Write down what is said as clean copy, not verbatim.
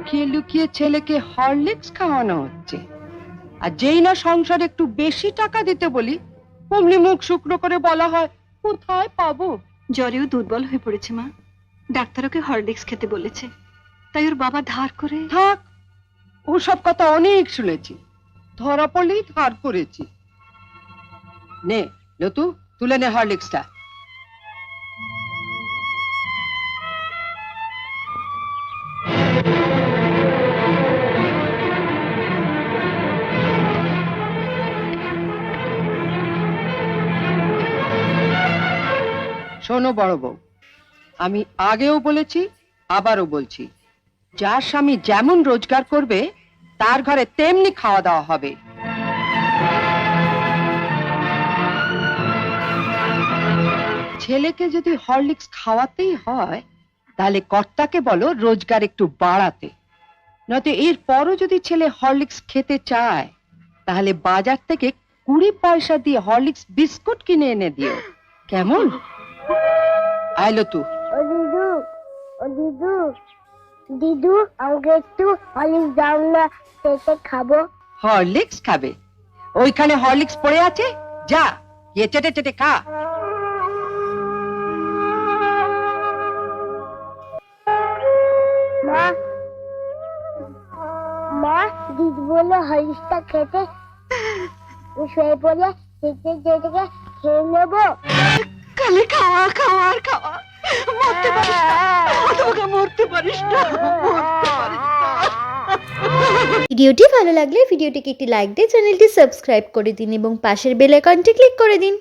লুকিয়ে লুকিয়ে ছেলেকে হরলিক্স খাওয়ানো হচ্ছে। আর যেই না সংসার একটু বেশি টাকা দিতে বলি, অমনি মুখ শুকনো করে বলা হয় কোথায় পাবো। জ্বরেও দুর্বল হয়ে পড়েছে মা, ডাক্তার ওকে হরলিক্স খেতে বলেছে, তাই ওর বাবা ধার করে। থাক, ওসব কথা অনেক শুনেছি, ধরা পড়লেই ধার করেছি। নে লতু, তুলে নে হরলিক্সটা। শোনো বড় বউ, আমি আগেও বলেছি, আবারও বলছি, যার স্বামী যেমন রোজগার করবে তার ঘরে তেমনি খাওয়া দাওয়া হবে। ছেলেকে যদি হরলিক্স খাওয়াতেই হয়, তাহলে কর্তাকে বলো রোজগার একটু বাড়াতে। নয়তো এর পরও যদি ছেলে হরলিক্স খেতে চায়, তাহলে বাজার থেকে 20 পয়সা দিয়ে হরলিক্স বিস্কুট কিনে এনে দিও, কেমন? আইলো তু। ও দিদু, ও দিদু, দিদু আমাকে একটু হরলিক্স দাও না, খেতে খাবো। হরলিক্স খাবে? ওইখানে হরলিক্স পড়ে আছে, যা গিয়ে চেটে চেটে খা। মা, মা, দিদি বললো হরলিক্সটা খেতে, শুয়ে পড়ে খেতে যেতে খেয়ে নেবো। কালে খাওয়া খাওয়া আর খাওয়া, মরতে পারিস না, তোমাকে মরতে পারিস না, মরতে পারিস না। ভিডিওটি ভালো লাগলে ভিডিওটিকে একটি লাইক দিয়ে চ্যানেলটি সাবস্ক্রাইব করে দিন এবং পাশের বেল আইকনটি ক্লিক করে দিন।